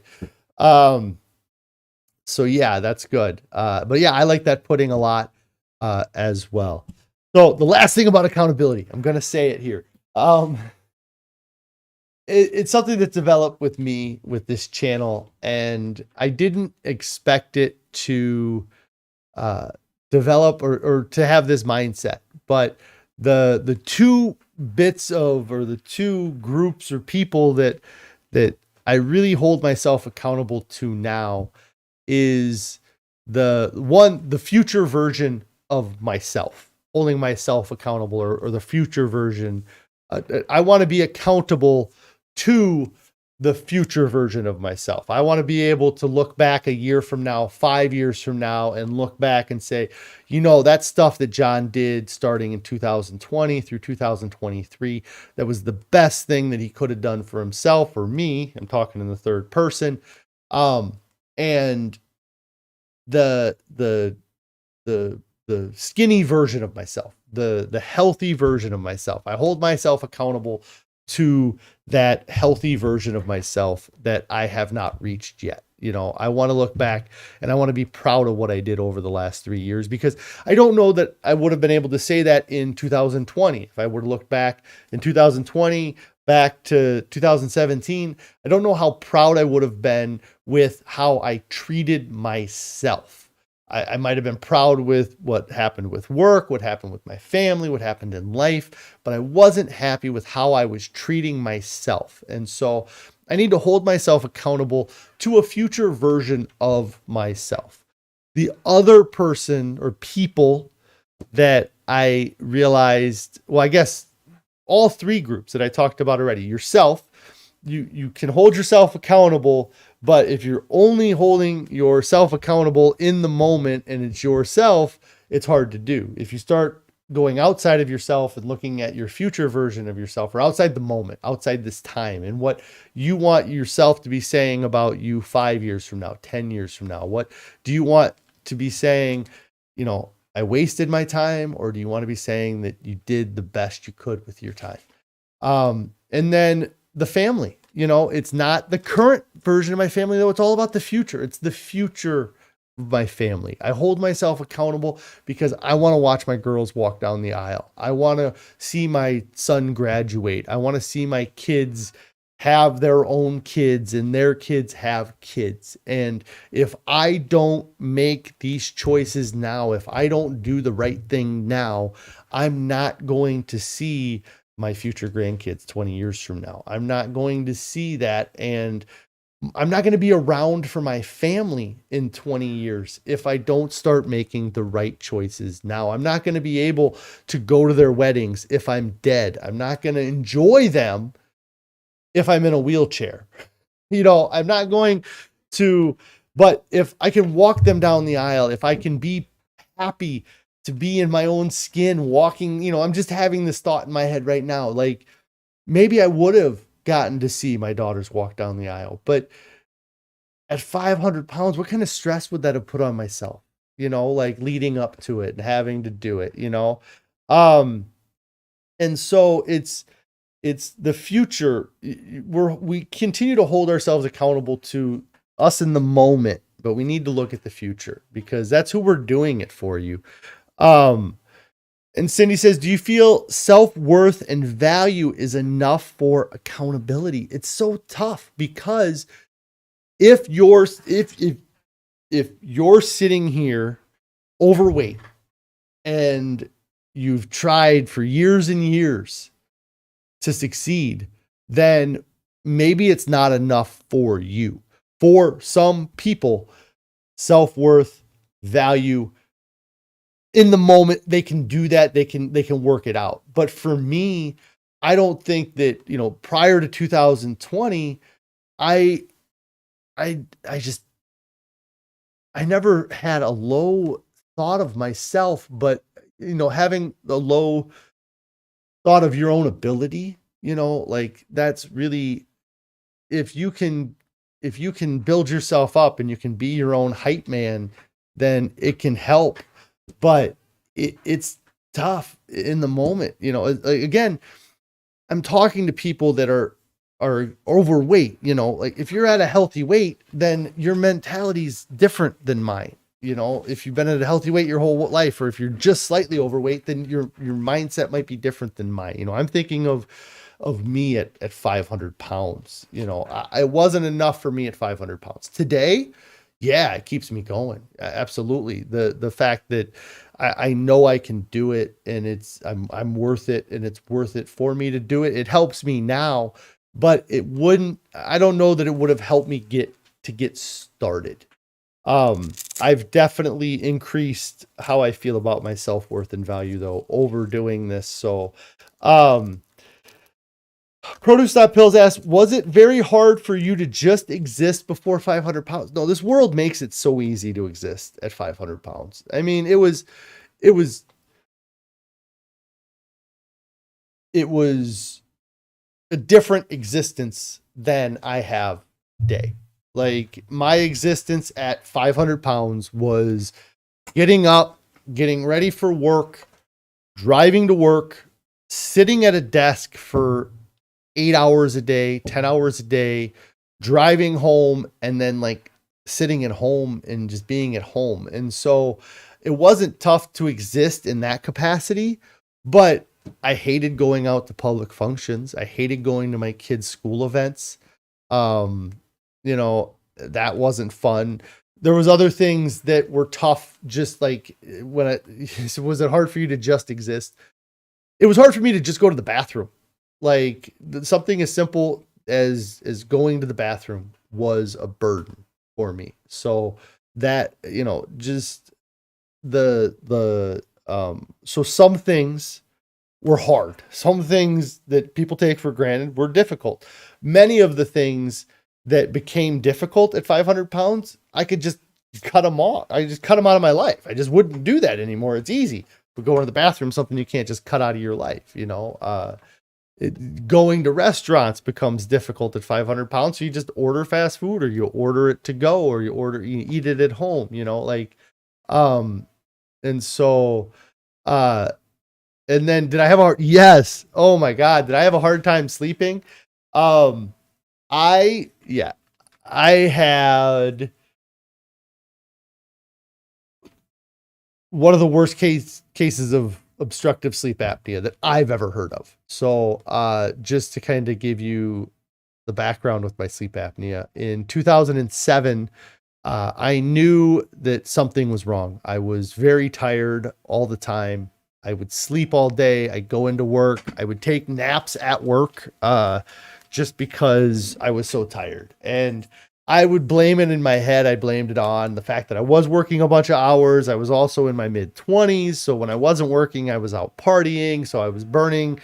So yeah, that's good. But yeah, I like that pudding a lot as well. So the last thing about accountability, I'm going to say it here. It's something that's developed with me with this channel, and I didn't expect it to develop or to have this mindset. But the two bits of, or the two groups or people that I really hold myself accountable to now is the future version of myself, holding myself accountable, or the future version. I want to be accountable to the future version of myself. I want to be able to look back a year from now, 5 years from now, and look back and say, that stuff that John did starting in 2020 through 2023, that was the best thing that he could have done for himself or me. I'm talking in the third person. And the skinny version of myself, the healthy version of myself, I hold myself accountable to that healthy version of myself that I have not reached yet. I want to look back and I want to be proud of what I did over the last 3 years, because I don't know that I would have been able to say that in 2020. If I were to look back in 2020, back to 2017, I don't know how proud I would have been with how I treated myself. I might have been proud with what happened with work, what happened with my family, what happened in life, but I wasn't happy with how I was treating myself. And so I need to hold myself accountable to a future version of myself. The other person or people that I realized, well, I guess all three groups that I talked about already. Yourself, you can hold yourself accountable, but if you're only holding yourself accountable in the moment and it's yourself, it's hard to do. If you start going outside of yourself and looking at your future version of yourself, or outside the moment, outside this time, and what you want yourself to be saying about you 5 years from now, 10 years from now, what do you want to be saying? I wasted my time, or do you want to be saying that you did the best you could with your time? And then the family, it's not the current version of my family, though. It's all about the future. It's the future of my family. I hold myself accountable because I want to watch my girls walk down the aisle. I want to see my son graduate. I want to see my kids have their own kids and their kids have kids. And if I don't make these choices now, if I don't do the right thing now, I'm not going to see my future grandkids 20 years from now. I'm not going to see that. And I'm not going to be around for my family in 20 years if I don't start making the right choices now. I'm not going to be able to go to their weddings if I'm dead. I'm not going to enjoy them if I'm in a wheelchair. I'm not going to, but if I can walk them down the aisle, if I can be happy to be in my own skin walking, I'm just having this thought in my head right now. Like, maybe I would have gotten to see my daughters walk down the aisle, but at 500 pounds, what kind of stress would that have put on myself? Like leading up to it and having to do it, and so it's the future. We continue to hold ourselves accountable to us in the moment, but we need to look at the future because that's who we're doing it for you. And Cindy says, do you feel self-worth and value is enough for accountability? It's so tough because if you're sitting here overweight and you've tried for years and years to succeed, then maybe it's not enough for you. For some people, self-worth, value, in the moment, they can do that. They can work it out. But for me, I don't think that, prior to 2020, I never had a low thought of myself, but, having a low thought of your own ability, like that's really, if you can build yourself up and you can be your own hype man, then it can help. But it's tough in the moment. Again, I'm talking to people that are overweight, like if you're at a healthy weight, then your mentality is different than mine. If you've been at a healthy weight your whole life, or if you're just slightly overweight, then your mindset might be different than mine. I'm thinking of me at 500 pounds. It wasn't enough for me at 500 pounds. Today, yeah, it keeps me going. Absolutely. The fact that I know I can do it, and I'm worth it, and it's worth it for me to do it. It helps me now, but I don't know that it would have helped me get started. I've definitely increased how I feel about my self-worth and value though, over doing this. So, Produce.Pills asks, was it very hard for you to just exist before 500 pounds? No, this world makes it so easy to exist at 500 pounds. I mean, it was a different existence than I have today. Like my existence at 500 pounds was getting up, getting ready for work, driving to work, sitting at a desk for 8 hours a day, 10 hours a day, driving home, and then like sitting at home and just being at home. And so it wasn't tough to exist in that capacity, but I hated going out to public functions. I hated going to my kids' school events. That wasn't fun. There was other things that were tough. Just like was it hard for you to just exist? It was hard for me to just go to the bathroom. Like something as simple as going to the bathroom was a burden for me. So that, just so some things were hard. Some things that people take for granted were difficult. Many of the things that became difficult at 500 pounds, I could just cut them off. I just cut them out of my life. I just wouldn't do that anymore. It's easy. But going to the bathroom, something you can't just cut out of your life, going to restaurants becomes difficult at 500 pounds. So you just order fast food, or you order it to go, or you eat it at home, and so, and then did I have yes. Oh my God. Did I have a hard time sleeping? I had one of the worst cases of obstructive sleep apnea that I've ever heard of. So, just to kind of give you the background with my sleep apnea, in 2007, I knew that something was wrong. I was very tired all the time. I would sleep all day. I'd go into work. I would take naps at work, just because I was so tired. And I would blame it in my head. I blamed it on the fact that I was working a bunch of hours. I was also in my mid-20s. So when I wasn't working, I was out partying. So I was burning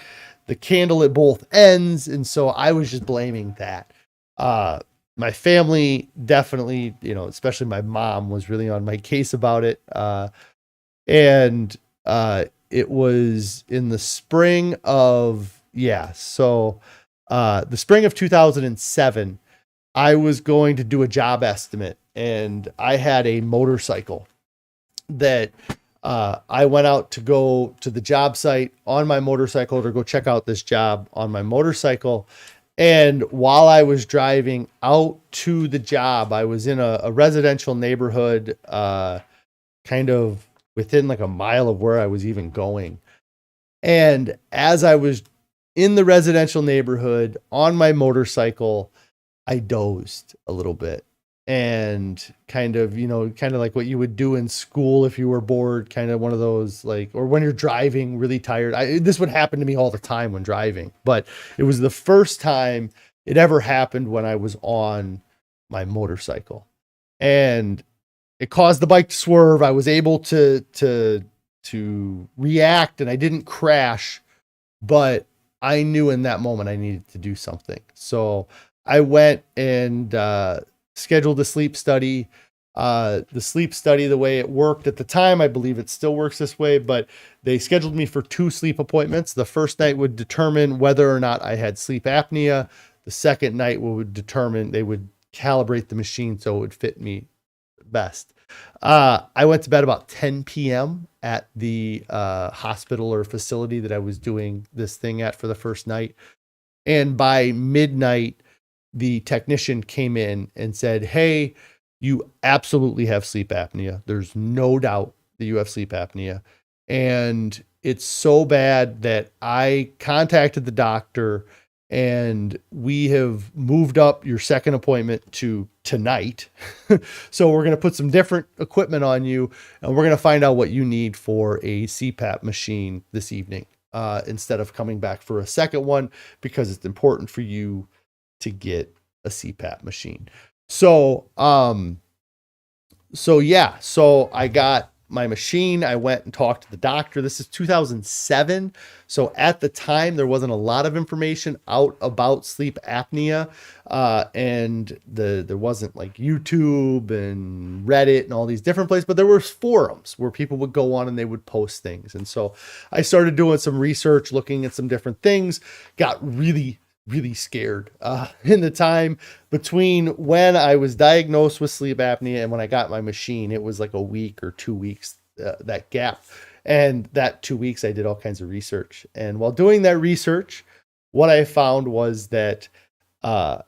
the candle at both ends. And so I was just blaming that. My family definitely, especially my mom, was really on my case about it. And it was in the spring of, the spring of 2007, I was going to do a job estimate, and I had a motorcycle that I went out to go to the job site on my motorcycle to go check out this job on my motorcycle. And while I was driving out to the job, I was in a residential neighborhood, kind of within like a mile of where I was even going. And as I was in the residential neighborhood on my motorcycle, I dozed a little bit and kind of, kind of like what you would do in school if you were bored, kind of one of those like, or when you're driving really tired. This would happen to me all the time when driving, but it was the first time it ever happened when I was on my motorcycle, and it caused the bike to swerve. I was able to react and I didn't crash, but I knew in that moment I needed to do something. So I went and scheduled a sleep study. The sleep study, the way it worked at the time, I believe it still works this way, but they scheduled me for 2 sleep appointments. The first night would determine whether or not I had sleep apnea. The second night would determine, they would calibrate the machine so it would fit me best. I went to bed about 10 p.m. at the hospital or facility that I was doing this thing at for the first night. And by midnight, the technician came in and said, "Hey, you absolutely have sleep apnea. There's no doubt that you have sleep apnea. And it's so bad that I contacted the doctor and we have moved up your second appointment to tonight. So we're going to put some different equipment on you and we're going to find out what you need for a CPAP machine this evening, instead of coming back for a second one, because it's important for you to get a CPAP machine." So I got my machine. I went and talked to the doctor. This is 2007. So at the time, there wasn't a lot of information out about sleep apnea. And there wasn't like YouTube and Reddit and all these different places, but there were forums where people would go on and they would post things. And so I started doing some research, looking at some different things, got really scared in the time between when I was diagnosed with sleep apnea and when I got my machine. It was like a week or 2 weeks, that gap. And that 2 weeks, I did all kinds of research. And while doing that research, what I found was that I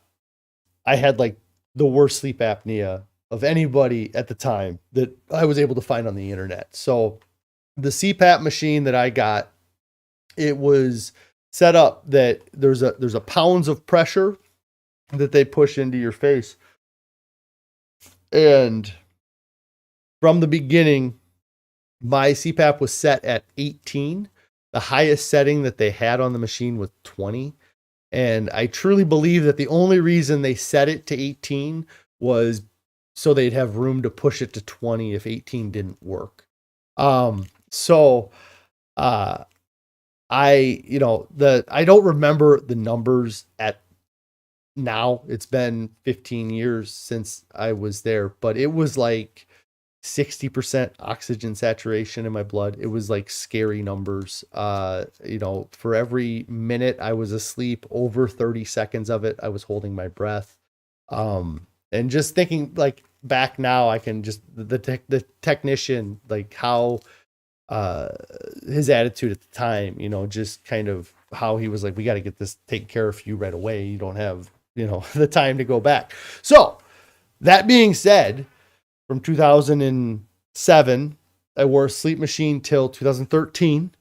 had like the worst sleep apnea of anybody at the time that I was able to find on the internet. So the CPAP machine that I got, it was set up that there's a pounds of pressure that they push into your face. And from the beginning, my CPAP was set at 18. The highest setting that they had on the machine was 20. And I truly believe that the only reason they set it to 18 was so they'd have room to push it to 20 if 18 didn't work. I don't remember the numbers at now. It's been 15 years since I was there, but it was like 60% oxygen saturation in my blood. It was like scary numbers. For every minute I was asleep, over 30 seconds of it, I was holding my breath. And just thinking like back now, I can just, the technician, like how, his attitude at the time, just kind of how he was like, "We got to get this taken care of for you right away. You don't have, the time to go back." So that being said, from 2007, I wore a sleep machine till 2013.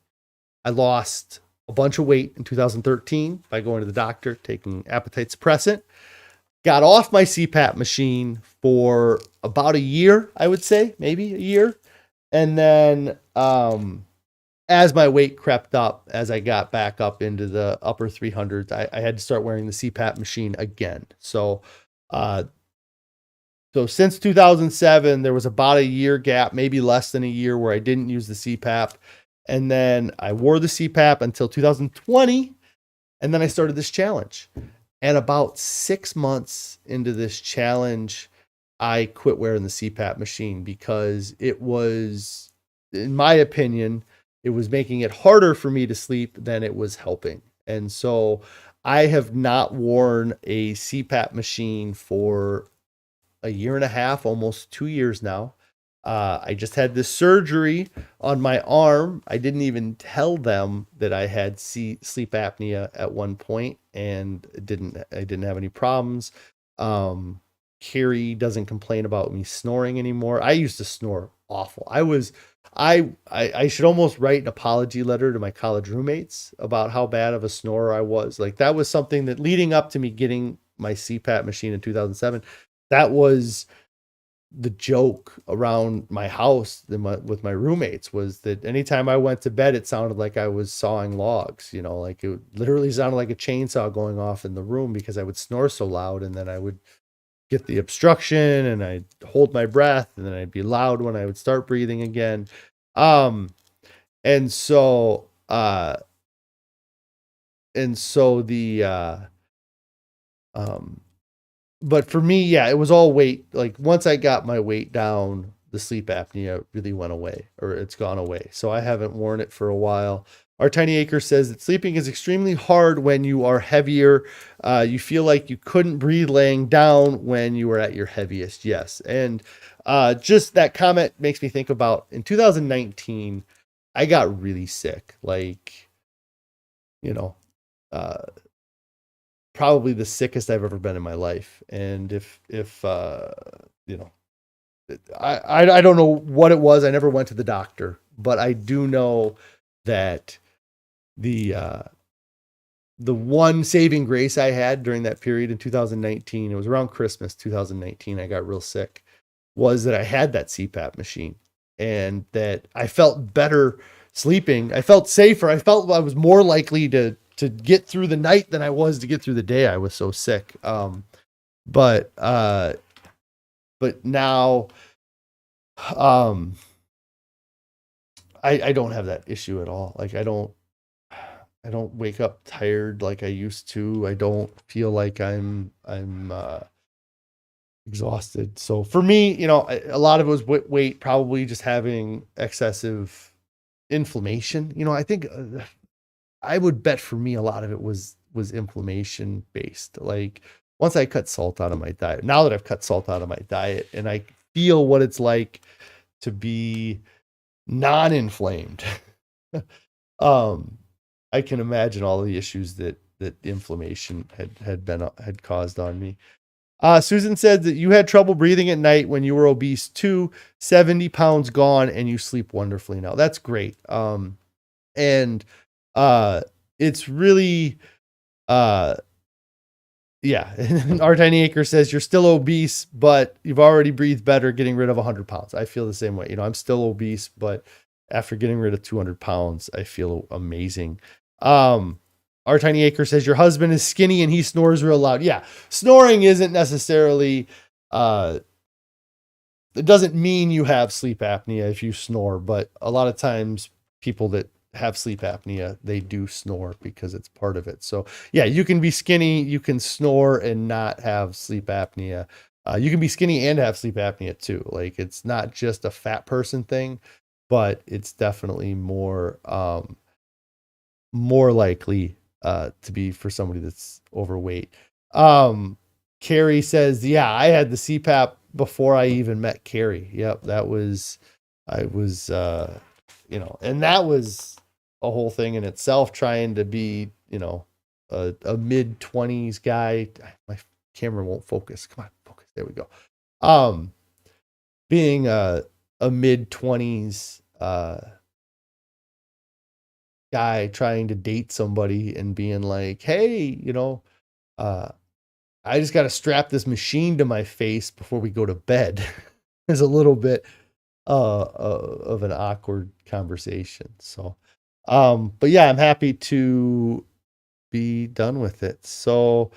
I lost a bunch of weight in 2013 by going to the doctor, taking appetite suppressant. Got off my CPAP machine for about a year, I would say, maybe a year. And then as my weight crept up, as I got back up into the upper 300s, I had to start wearing the CPAP machine again. So since 2007, there was about a year gap, maybe less than a year, where I didn't use the CPAP. And then I wore the CPAP until 2020. And then I started this challenge. And about 6 months into this challenge, I quit wearing the CPAP machine because it was, in my opinion, it was making it harder for me to sleep than it was helping. And so I have not worn a CPAP machine for a year and a half, almost 2 years now. I just had this surgery on my arm. I didn't even tell them that I had sleep apnea at one point, and I didn't have any problems. Carrie doesn't complain about me snoring anymore. I used to snore awful. I should almost write an apology letter to my college roommates about how bad of a snorer I was. Like, that was something that, leading up to me getting my CPAP machine in 2007, that was the joke around my house with my roommates, was that anytime I went to bed, it sounded like I was sawing logs, like it literally sounded like a chainsaw going off in the room, because I would snore so loud, and then I would get the obstruction, and I'd hold my breath, and then I'd be loud when I would start breathing again. And so the but for me, yeah, it was all weight. Like, once I got my weight down, the sleep apnea really went away, or it's gone away. So I haven't worn it for a while. Our Tiny Acre says that sleeping is extremely hard when you are heavier. You feel like you couldn't breathe laying down when you were at your heaviest. Yes. And just that comment makes me think about, in 2019, I got really sick. Like, probably the sickest I've ever been in my life. And if I don't know what it was. I never went to the doctor, but I do know that the one saving grace I had during that period in 2019, it was around Christmas 2019, I got real sick, was that I had that CPAP machine, and that I felt better sleeping. I felt safer. I felt I was more likely to get through the night than I was to get through the day. I was so sick. But now, I don't have that issue at all. Like, I don't wake up tired like I used to. I don't feel like I'm exhausted. So for me, a lot of it was weight, probably just having excessive inflammation. I think I would bet for me a lot of it was inflammation based. Like, once I cut salt out of my diet, now that I've cut salt out of my diet, and I feel what it's like to be non-inflamed, I can imagine all the issues that inflammation had caused on me. Susan said that you had trouble breathing at night when you were obese too. 70 pounds gone, and you sleep wonderfully now. That's great. And it's really, yeah. Our Tiny Acre says you're still obese, but you've already breathed better getting rid of 100 pounds. I feel the same way. I'm still obese, but after getting rid of 200 pounds, I feel amazing. Our Tiny Acre says your husband is skinny and he snores real loud. Yeah. Snoring isn't necessarily, it doesn't mean you have sleep apnea if you snore, but a lot of times people that have sleep apnea, they do snore because it's part of it. So yeah, you can be skinny, you can snore and not have sleep apnea. You can be skinny and have sleep apnea too. Like, it's not just a fat person thing, but it's definitely more likely to be for somebody that's overweight. Carrie says, yeah, I had the CPAP before I even met Carrie. Yep. I was, and that was a whole thing in itself, trying to be, a mid-20s guy. My camera won't focus. Come on, focus. There we go. Being a mid-20s guy trying to date somebody and being like, hey, I just got to strap this machine to my face before we go to bed is a little bit of an awkward conversation. So, but yeah, I'm happy to be done with it. So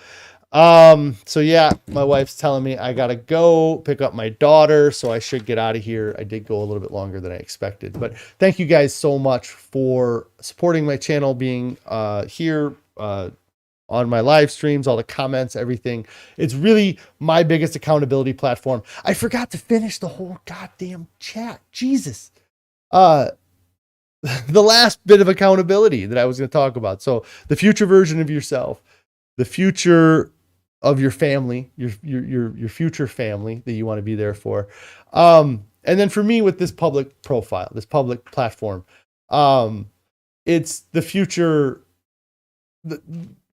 yeah, my wife's telling me I gotta go pick up my daughter, so I should get out of here. I did go a little bit longer than I expected, but thank you guys so much for supporting my channel, being here on my live streams, all the comments, everything. It's really my biggest accountability platform. I forgot to finish the whole goddamn chat. Jesus. The last bit of accountability that I was going to talk about. So the future version of yourself, the future of your family, your future family that you want to be there for. And then for me with this public profile, this public platform, it's the future.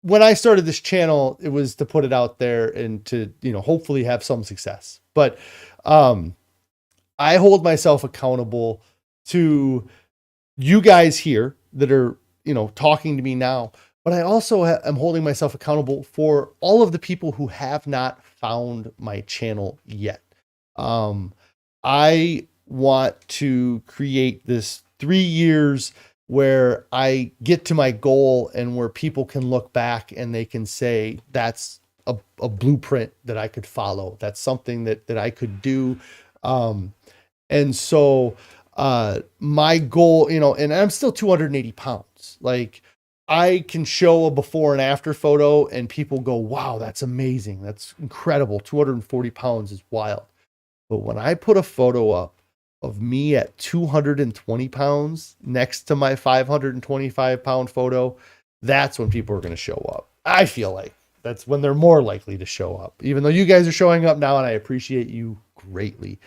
When I started this channel, it was to put it out there and to, hopefully have some success. But I hold myself accountable to you guys here that are, talking to me now. But I also am holding myself accountable for all of the people who have not found my channel yet. I want to create this 3 years where I get to my goal and where people can look back and they can say, that's a blueprint that I could follow. That's something that I could do. And so my goal, and I'm still 280 pounds. Like, I can show a before and after photo and people go, wow, that's amazing. That's incredible. 240 pounds is wild. But when I put a photo up of me at 220 pounds next to my 525 pound photo, that's when people are going to show up. I feel like that's when they're more likely to show up, even though you guys are showing up now and I appreciate you greatly.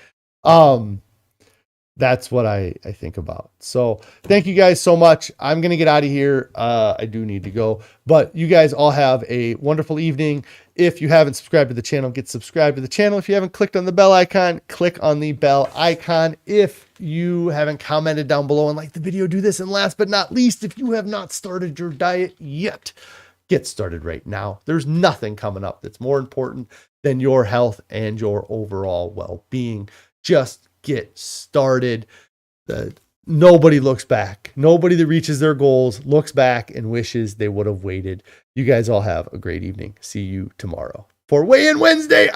That's what I think about. So thank you guys so much. I'm going to get out of here. I do need to go, but you guys all have a wonderful evening. If you haven't subscribed to the channel, get subscribed to the channel. If you haven't clicked on the bell icon, click on the bell icon. If you haven't commented down below and liked the video, do this. And last but not least, if you have not started your diet yet, get started right now. There's nothing coming up that's more important than your health and your overall well-being. Just get started. Nobody looks back. Nobody that reaches their goals looks back and wishes they would have waited. You guys all have a great evening. See you tomorrow for Weigh-In Wednesday.